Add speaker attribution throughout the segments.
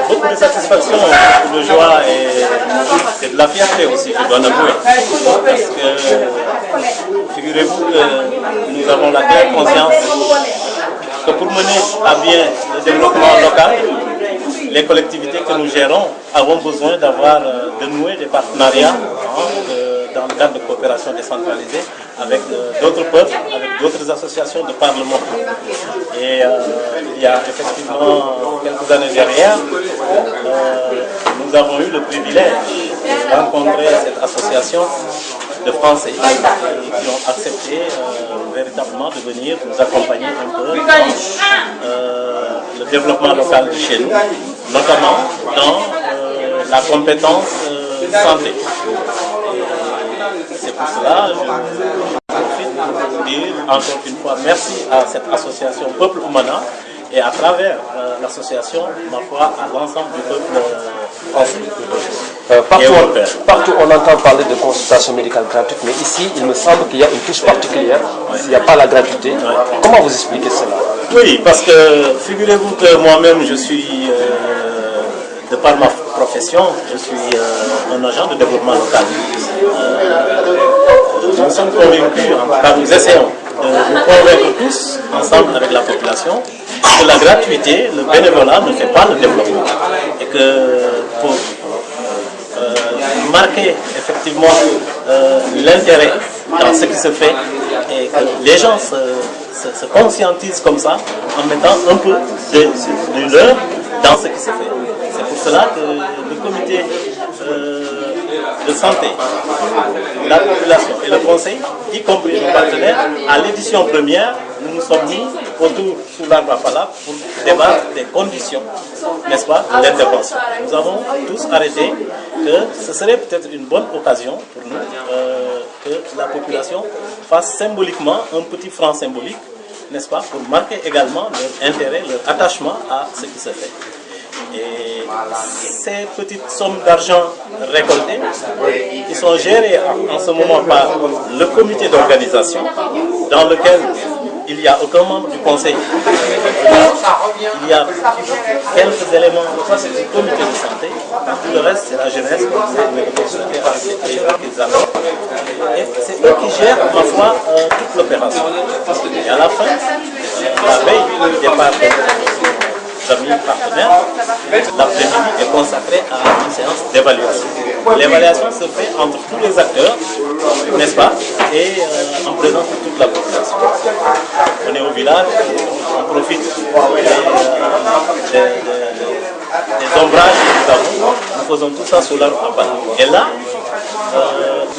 Speaker 1: beaucoup de satisfaction, beaucoup de joie et de la fierté aussi, je dois l'avouer. Parce que figurez-vous que nous avons la claire conscience que pour mener à bien le développement local, les collectivités que nous gérons avons besoin d'avoir, de nouer des partenariats dans le cadre de coopération décentralisée avec d'autres peuples, avec d'autres associations de parlement. Et il y a effectivement quelques années derrière, nous avons eu le privilège de rencontrer cette association de Français qui ont accepté véritablement de venir nous accompagner un peu dans le développement local de chez nous, notamment dans la compétence santé. C'est pour cela que je profite pour dire encore une fois merci à cette association Peuple Oumana et à travers l'association, ma foi, à l'ensemble du peuple français.
Speaker 2: Partout on entend parler de consultation médicale gratuite, mais ici il me semble qu'il y a une touche particulière, il n'y a pas la gratuité. Comment vous expliquez cela?
Speaker 1: Oui, parce que figurez-vous que moi-même je suis, de par ma profession, je suis un agent de développement local. Nous sommes convaincus, en tout cas nous essayons de nous convaincre tous, ensemble avec la population, que la gratuité, le bénévolat ne fait pas le développement. Et que pour marquer effectivement l'intérêt dans ce qui se fait et que les gens se conscientisent comme ça en mettant un peu de leur dans ce qui se fait. C'est pour cela que le comité de santé, la population et le conseil, y compris nos partenaires, à l'édition première, nous nous sommes mis autour sous l'arbre à palabre pour débattre des conditions, n'est-ce pas, de l'intervention. Nous avons tous arrêté que ce serait peut-être une bonne occasion pour nous que la population fasse symboliquement un petit franc symbolique, n'est-ce pas, pour marquer également leur intérêt, leur attachement à ce qui se fait. Et ces petites sommes d'argent récoltées, qui sont gérées en ce moment par le comité d'organisation, dans lequel il n'y a aucun membre du conseil. Il y a quelques éléments du comité de santé, tout le reste c'est la jeunesse, et c'est eux qui gèrent, ma foi, toute l'opération. Et à la fin, la veille du départ amis partenaires, l'après-midi est consacré à une séance d'évaluation. L'évaluation se fait entre tous les acteurs, n'est-ce pas, et en présence de toute la population. On est au village, on profite des ombrages que nous avons, nous faisons tout ça sous l'arbre à palabre. Et là,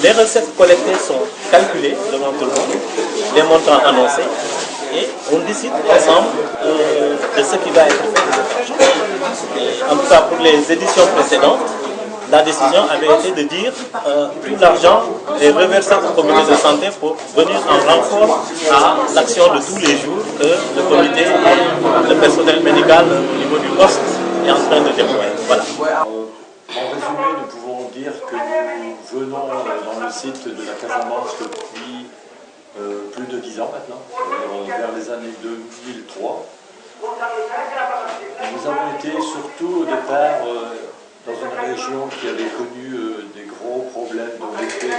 Speaker 1: les recettes collectées sont calculées devant tout le monde, les montants annoncés, et on décide ensemble de ce qui va être fait. En tout cas, pour les éditions précédentes, la décision avait été de dire tout l'argent est reversé au comité de santé pour venir en renfort à l'action de tous les jours que le comité, le personnel médical au niveau du poste est en train de déployer. Voilà.
Speaker 3: En résumé, nous pouvons dire que nous venons dans le site de la Casamance depuis plus de 10 ans maintenant, vers les années 2003. Nous avons été surtout au départ dans une région qui avait connu des gros problèmes de méfait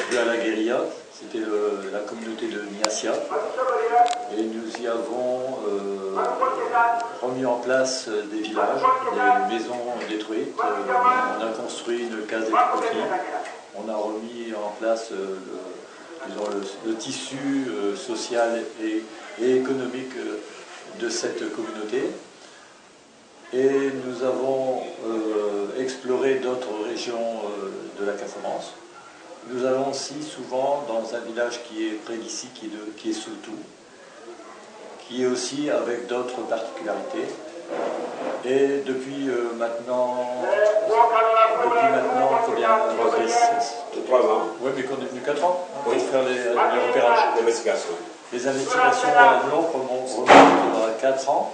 Speaker 3: dus à la guérilla. C'était la communauté de Niassia. Et nous y avons remis en place des villages, des maisons détruites. On a construit une case des tout-petits. On a remis en place le tissu social et économique de cette communauté. Et nous avons exploré d'autres régions de la Casamance. Nous allons aussi souvent dans un village qui est près d'ici, qui est Soutou, qui est aussi avec d'autres particularités. Et depuis maintenant, combien?
Speaker 4: 3 ans.
Speaker 3: Oui, mais qu'on est venu 4 ans pour faire les repérages.
Speaker 4: Les investigations.
Speaker 3: Les investigations à Blanc remontent à 4 ans.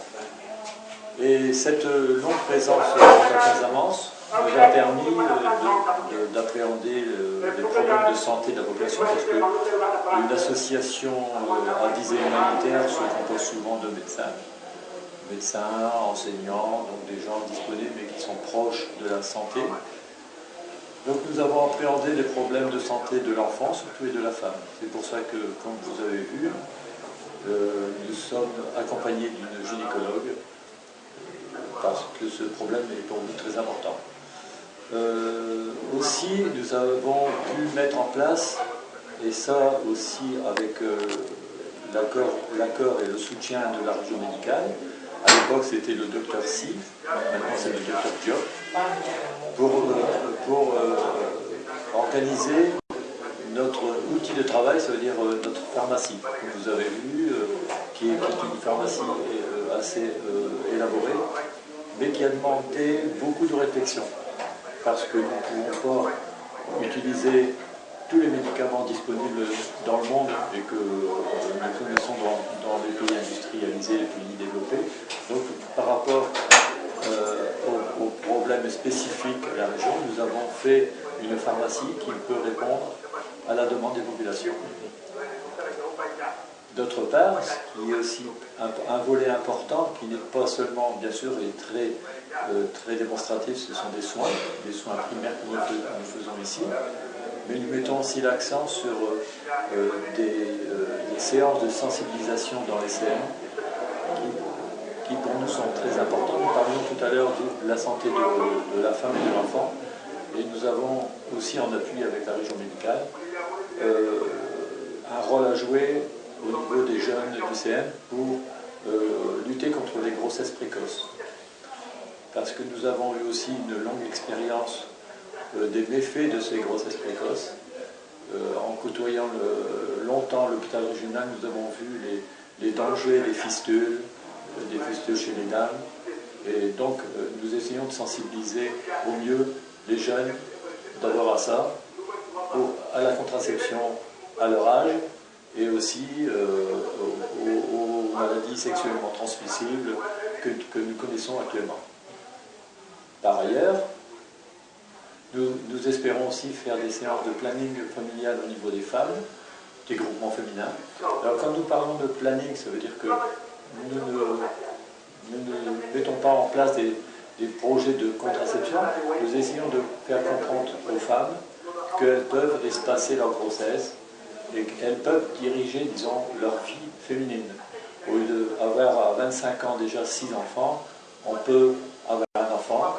Speaker 3: Et cette longue présence dans la Casamance nous a permis d'appréhender les problèmes de santé de la population, parce qu'une association à visée humanitaire se compose souvent de médecins. médecins, enseignants, donc des gens disponibles mais qui sont proches de la santé. Donc nous avons appréhendé les problèmes de santé de l'enfant, surtout et de la femme. C'est pour ça que, comme vous avez vu, nous sommes accompagnés d'une gynécologue, parce que ce problème est pour nous très important. Aussi, nous avons pu mettre en place, et ça aussi avec l'accord et le soutien de la région médicale, à l'époque c'était le docteur Si, maintenant c'est le docteur Diop, pour organiser notre outil de travail, ça veut dire notre pharmacie, que vous avez vu, qui est une pharmacie assez élaborée, mais qui a demandé beaucoup de réflexion, parce que nous ne pouvons pas utiliser tous les médicaments disponibles dans le monde et que nous connaissons dans les pays industrialisés, les pays développés. Donc par rapport aux problèmes spécifiques à la région, nous avons fait une pharmacie qui peut répondre à la demande des populations. D'autre part, ce qui est aussi un volet important, qui n'est pas seulement, bien sûr, et très démonstratif, ce sont des soins primaires que nous faisons ici, mais nous mettons aussi l'accent sur des séances de sensibilisation dans les CM qui pour nous sont très importantes. Nous parlions tout à l'heure de la santé de la femme et de l'enfant, et nous avons aussi en appui avec la région médicale un rôle à jouer au niveau des jeunes du CM pour lutter contre les grossesses précoces. Parce que nous avons eu aussi une longue expérience des méfaits de ces grossesses précoces. En côtoyant longtemps l'hôpital régional, nous avons vu les dangers des fistules chez les dames. Et donc, nous essayons de sensibiliser au mieux les jeunes d'abord à ça, à la contraception à leur âge, et aussi aux maladies sexuellement transmissibles que nous connaissons actuellement. Par ailleurs, nous espérons aussi faire des séances de planning familial au niveau des femmes, des groupements féminins. Alors quand nous parlons de planning, ça veut dire que nous ne mettons pas en place des projets de contraception, nous essayons de faire comprendre aux femmes qu'elles peuvent espacer leur grossesse et qu'elles peuvent diriger, disons, leur vie féminine. Au lieu d'avoir à 25 ans déjà 6 enfants, on peut avoir un enfant,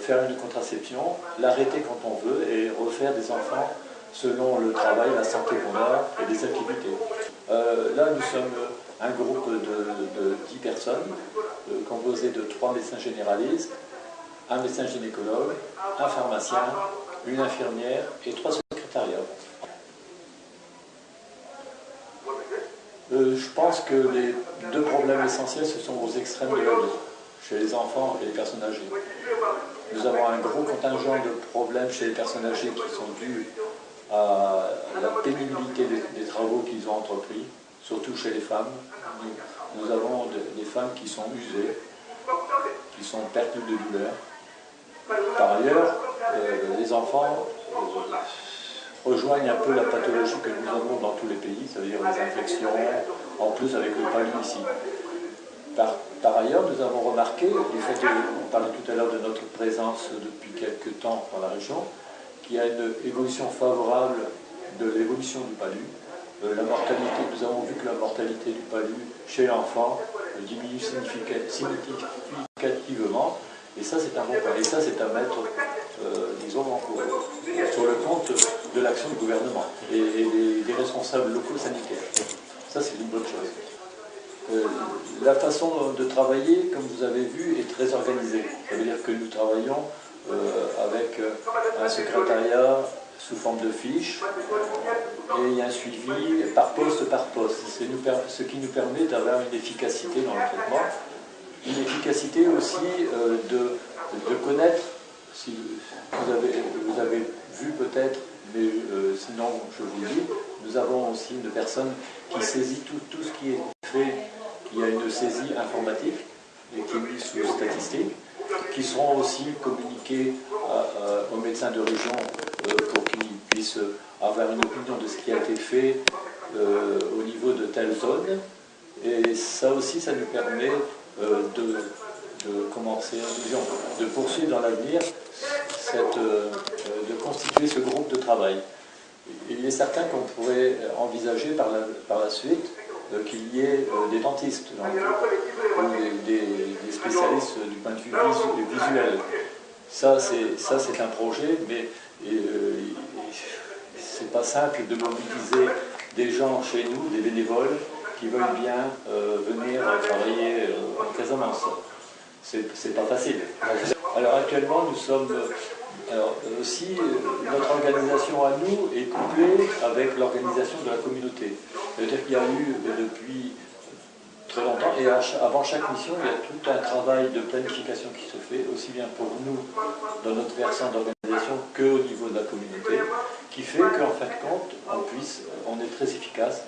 Speaker 3: faire une contraception, l'arrêter quand on veut et refaire des enfants selon le travail, la santé qu'on a et les activités. Là, nous sommes un groupe de 10 personnes, composé de 3 médecins généralistes, un médecin gynécologue, un pharmacien, une infirmière et 3 secrétariats. Je pense que les 2 problèmes essentiels, ce sont aux extrêmes de la vie, chez les enfants et les personnes âgées. Nous avons un gros contingent de problèmes chez les personnes âgées qui sont dus à la pénibilité des travaux qu'ils ont entrepris, surtout chez les femmes. Nous avons des femmes qui sont usées, qui sont perdues de douleur. Par ailleurs, les enfants rejoignent un peu la pathologie que nous avons dans tous les pays, c'est-à-dire les infections, en plus avec le palu ici. Par ailleurs, nous avons remarqué, du fait qu'on parlait tout à l'heure de notre présence depuis quelques temps dans la région, qu'il y a une évolution favorable de l'évolution du palu. La mortalité, nous avons vu que la mortalité du palu chez l'enfant diminue significativement, et ça c'est un bon point. Et ça c'est à mettre, disons, sur le compte de l'action du gouvernement et des responsables locaux sanitaires. Ça c'est une bonne chose. La façon de travailler, comme vous avez vu, est très organisée. Ça veut dire que nous travaillons avec un secrétariat sous forme de fiches, et il y a un suivi par poste par poste, ce qui nous permet d'avoir une efficacité dans le traitement, une efficacité aussi de connaître, si vous avez vu peut-être, mais sinon je vous le dis, nous avons aussi une personne qui saisit tout ce qui est fait, il y a une saisie informatique et qui est mise sous statistique, qui seront aussi communiquées aux médecins de région pour qu'ils puissent avoir une opinion de ce qui a été fait au niveau de telle zone. Et ça aussi, ça nous permet de poursuivre dans l'avenir, de constituer ce groupe de travail. Il est certain qu'on pourrait envisager par la suite qu'il y ait des dentistes ou des spécialistes du point de vue visuel. Ça, c'est un projet, mais c'est pas simple de mobiliser des gens chez nous, des bénévoles, qui veulent bien venir travailler en Casamance. C'est pas facile. Alors actuellement, nous sommes aussi, notre organisation à nous est couplée avec l'organisation de la communauté. C'est-à-dire qu'il y a eu depuis très longtemps, et avant chaque mission, il y a tout un travail de planification qui se fait, aussi bien pour nous, dans notre versant d'organisation, qu'au niveau de la communauté, qui fait qu'en fin de compte, on est très efficace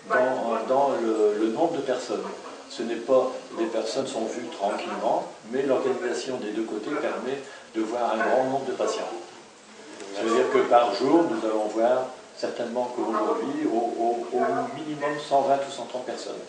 Speaker 3: dans le nombre de personnes. Ce n'est pas, les personnes sont vues tranquillement, mais l'organisation des deux côtés permet de voir un grand nombre de patients. Ça veut dire que par jour, nous allons voir certainement qu'aujourd'hui, au minimum 120 ou 130 personnes.